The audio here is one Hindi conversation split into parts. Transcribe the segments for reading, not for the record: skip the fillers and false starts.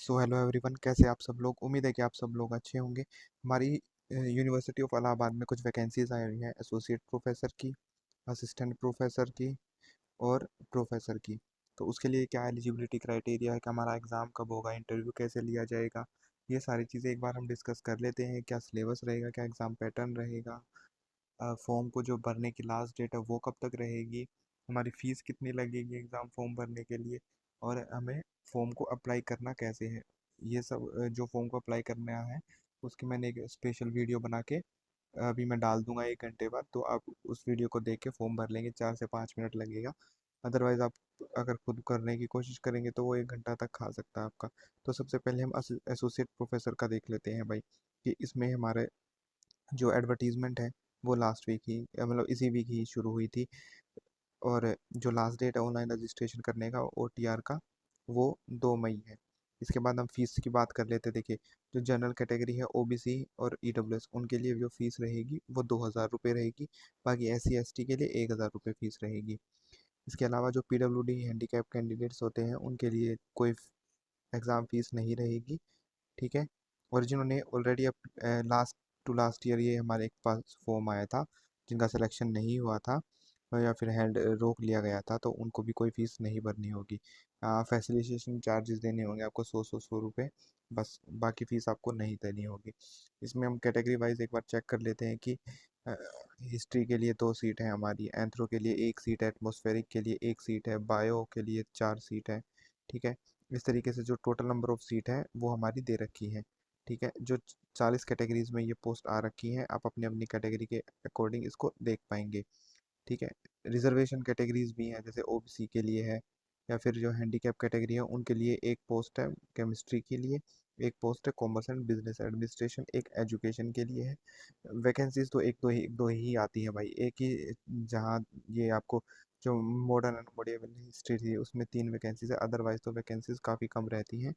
सो हेलो एवरीवन, कैसे आप सब लोग। उम्मीद है कि आप सब लोग अच्छे होंगे। हमारी यूनिवर्सिटी ऑफ इलाहाबाद में कुछ वैकेंसीज आई हुई हैं एसोसिएट प्रोफेसर की, असिस्टेंट प्रोफेसर की और प्रोफेसर की। तो उसके लिए क्या एलिजिबिलिटी क्राइटेरिया है, कि हमारा एग्ज़ाम कब होगा, इंटरव्यू कैसे लिया जाएगा, ये सारी चीज़ें एक बार हम डिस्कस कर लेते हैं। क्या सिलेबस रहेगा, क्या एग्ज़ाम पैटर्न रहेगा, फॉर्म को जो भरने की लास्ट डेट है वो कब तक रहेगी, हमारी फ़ीस कितनी लगेगी एग्ज़ाम फॉर्म भरने के लिए, और हमें फॉर्म को अप्लाई करना कैसे है। ये सब जो फॉर्म को अप्लाई करना है उसकी मैंने एक स्पेशल वीडियो बना के अभी मैं डाल दूंगा 1 घंटे बाद। तो आप उस वीडियो को देख के फॉर्म भर लेंगे, 4 से 5 मिनट लगेगा। अदरवाइज़ आप अगर खुद करने की कोशिश करेंगे तो वो 1 घंटा तक खा सकता है आपका। तो सबसे पहले हम एसोसिएट प्रोफेसर का देख लेते हैं भाई, कि इसमें हमारे जो एडवर्टीजमेंट है वो लास्ट वीक ही मतलब इसी वीक ही शुरू हुई थी। और जो लास्ट डेट है ऑनलाइन रजिस्ट्रेशन करने का OTR का, वो 2 मई है। इसके बाद हम फीस की बात कर लेते हैं। देखिए, जो जनरल कैटेगरी है OBC और EWS, उनके लिए जो फीस रहेगी वो 2,000 रुपये रहेगी। बाकी SC ST के लिए 1,000 रुपये फीस रहेगी। इसके अलावा जो PWD हैंडीकैप कैंडिडेट्स होते हैं उनके लिए कोई एग्ज़ाम फीस नहीं रहेगी। ठीक है। और जिन्होंने ऑलरेडी अब लास्ट टू लास्ट ईयर ये हमारे पास फॉर्म आया था, जिनका सिलेक्शन नहीं हुआ था या फिर हैंड रोक लिया गया था, तो उनको भी कोई फीस नहीं भरनी होगी। फैसिलिटेशन चार्जेस देने होंगे आपको 100 रुपये बस, बाकी फ़ीस आपको नहीं देनी होगी। इसमें हम कैटेगरी वाइज एक बार चेक कर लेते हैं कि हिस्ट्री के लिए 2 सीट है हमारी, एंथ्रो के लिए 1 सीट है, एटमॉस्फेरिक के लिए 1 सीट है, बायो के लिए 4 सीट है। ठीक है। इस तरीके से जो टोटल नंबर ऑफ सीट है वो हमारी दे रखी है। ठीक है। जो 40 कैटेगरीज में ये पोस्ट आ रखी हैं, आप अपनी अपनी कैटेगरी के अकॉर्डिंग इसको देख पाएंगे। ठीक है। रिजर्वेशन कैटेगरीज भी हैं, जैसे OBC के लिए है, या फिर जो हैंडीकैप कैटेगरी है उनके लिए एक पोस्ट है केमिस्ट्री के लिए, एक पोस्ट है कॉमर्स एंड बिजनेस एडमिनिस्ट्रेशन, एक एजुकेशन के लिए है। वैकेंसीज तो एक दो ही आती है भाई, एक ही जहाँ ये आपको जो मॉडर्न एंड मॉडियल हिस्ट्री थी उसमें 3 वैकेंसीज है, अदरवाइज तो वैकेंसीज काफ़ी कम रहती हैं।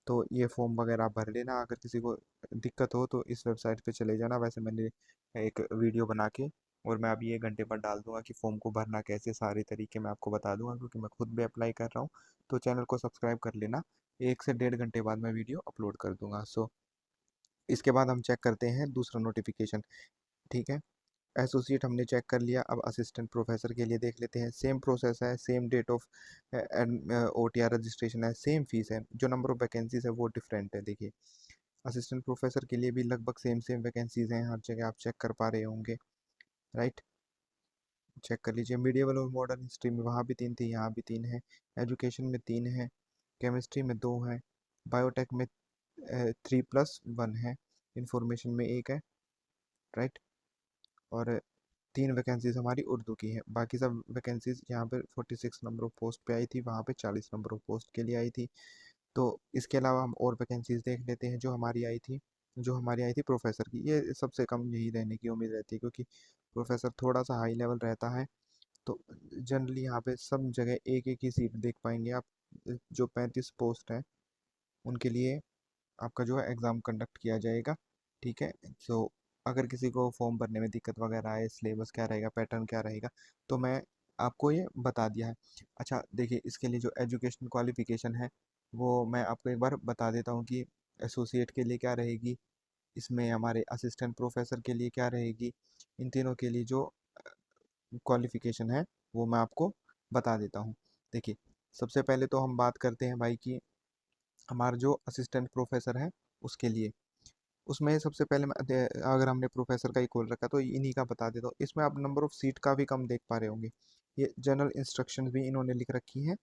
तो ये फॉर्म वगैरह आप भर लेना। अगर किसी को दिक्कत हो तो इस वेबसाइट पे चले जाना। वैसे मैंने एक वीडियो बना के और मैं अभी 1 घंटे बाद डाल दूंगा कि फॉर्म को भरना कैसे, सारे तरीके मैं आपको बता दूंगा, क्योंकि मैं खुद भी अप्लाई कर रहा हूँ। तो चैनल को सब्सक्राइब कर लेना, 1 से 1.5 घंटे बाद मैं वीडियो अपलोड कर दूंगा। सो इसके बाद हम चेक करते हैं दूसरा नोटिफिकेशन। ठीक है। एसोसिएट हमने चेक कर लिया, अब असिस्टेंट प्रोफेसर के लिए देख लेते हैं। सेम प्रोसेस है, same date of OTR registration है, सेम फीस है, जो नंबर ऑफ वैकेंसीज है वो डिफरेंट है। देखिए, असिस्टेंट प्रोफेसर के लिए भी लगभग सेम सेम वैकेंसीज हैं, हर जगह आप चेक कर पा रहे होंगे। राइट। चेक कर लीजिए। मीडिएवल और मॉडर्न हिस्ट्री में वहाँ भी 3 थी, यहाँ भी 3 है। एजुकेशन में 3 है, केमिस्ट्री में 2 है, बायोटेक में 3+1 है, इंफॉर्मेशन में 1 है। राइट। और 3 वैकेंसीज हमारी उर्दू की है। बाकी सब वैकेंसीज यहाँ पर 46 नंबर ऑफ पोस्ट पे आई थी, वहाँ पे 40 नंबर ऑफ पोस्ट के लिए आई थी। तो इसके अलावा हम और वैकेंसीज देख लेते हैं जो हमारी आई थी प्रोफेसर की। ये सबसे कम यही रहने की उम्मीद रहती है, क्योंकि प्रोफेसर थोड़ा सा हाई लेवल रहता है। तो जनरली यहाँ पे सब जगह एक एक ही सीट देख पाएंगे आप। जो 35 पोस्ट है उनके लिए आपका जो है एग्ज़ाम कंडक्ट किया जाएगा। ठीक है। सो अगर किसी को फॉर्म भरने में दिक्कत वगैरह आए, सिलेबस क्या रहेगा, पैटर्न क्या रहेगा, तो मैं आपको ये बता दिया है। अच्छा, देखिए, इसके लिए जो एजुकेशन क्वालिफिकेशन है वो मैं आपको एक बार बता देता हूँ कि एसोसिएट के लिए क्या रहेगी, इसमें हमारे असिस्टेंट प्रोफेसर के लिए क्या रहेगी। इन तीनों के लिए जो क्वालिफिकेशन है वो मैं आपको बता देता हूँ। देखिए, सबसे पहले तो हम बात करते हैं भाई कि हमारा जो असिस्टेंट प्रोफेसर है उसके लिए, उसमें सबसे पहले अगर हमने प्रोफेसर का ही खोल रखा तो इन्हीं का बता देता हूँ। इसमें आप नंबर ऑफ सीट का भी कम देख पा रहे होंगे। ये जनरल इंस्ट्रक्शंस भी इन्होंने लिख रखी हैं।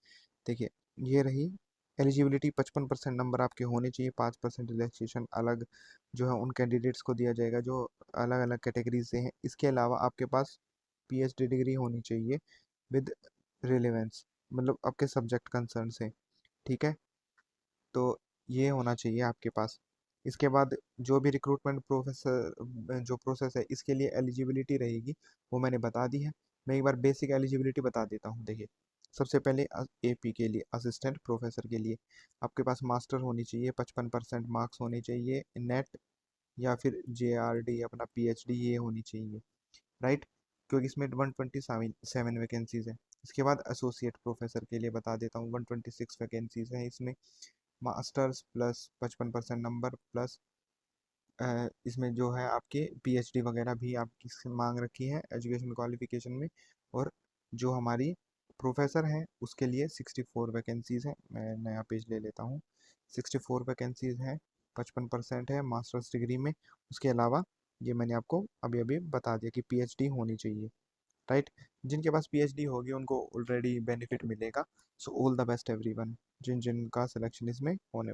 देखिए, ये रही एलिजिबिलिटी। 55% नंबर आपके होने चाहिए, 5% रिलैक्सेशन अलग जो है उन कैंडिडेट्स को दिया जाएगा जो अलग अलग कैटेगरी से हैं। इसके अलावा आपके पास PhD डिग्री होनी चाहिए विद रिलेवेंस, मतलब आपके सब्जेक्ट कंसर्न से। ठीक है। तो ये होना चाहिए आपके पास। इसके बाद जो भी रिक्रूटमेंट जो प्रोसेस है इसके लिए एलिजिबिलिटी रहेगी वो मैंने बता दी है। मैं एक बार बेसिक एलिजिबिलिटी बता देता हूँ। देखिए, सबसे पहले AP के लिए, असिस्टेंट प्रोफेसर के लिए आपके पास मास्टर होनी चाहिए, 55% मार्क्स होने चाहिए, नेट या फिर JRD अपना PhD ये होनी चाहिए। राइट। क्योंकि इसमें 127 वैकेंसीज है। इसके बाद एसोसिएट प्रोफेसर के लिए बता देता हूँ, 126 वैकेंसीज हैं इसमें। मास्टर्स प्लस 55% नंबर प्लस इसमें जो है आपके पीएचडी वगैरह भी आपकी मांग रखी है एजुकेशन क्वालिफिकेशन में। और जो हमारी प्रोफेसर हैं उसके लिए 64 वैकेंसीज़ हैं। मैं नया पेज ले लेता हूँ। 64 वैकेंसीज़ हैं, 55% है मास्टर्स डिग्री में। उसके अलावा ये मैंने आपको अभी अभी बता दिया कि पीएचडी होनी चाहिए, राइट। जिनके पास पीएचडी होगी उनको ऑलरेडी बेनिफिट मिलेगा। So all the best everyone, जिन जिनका सिलेक्शन इसमें होने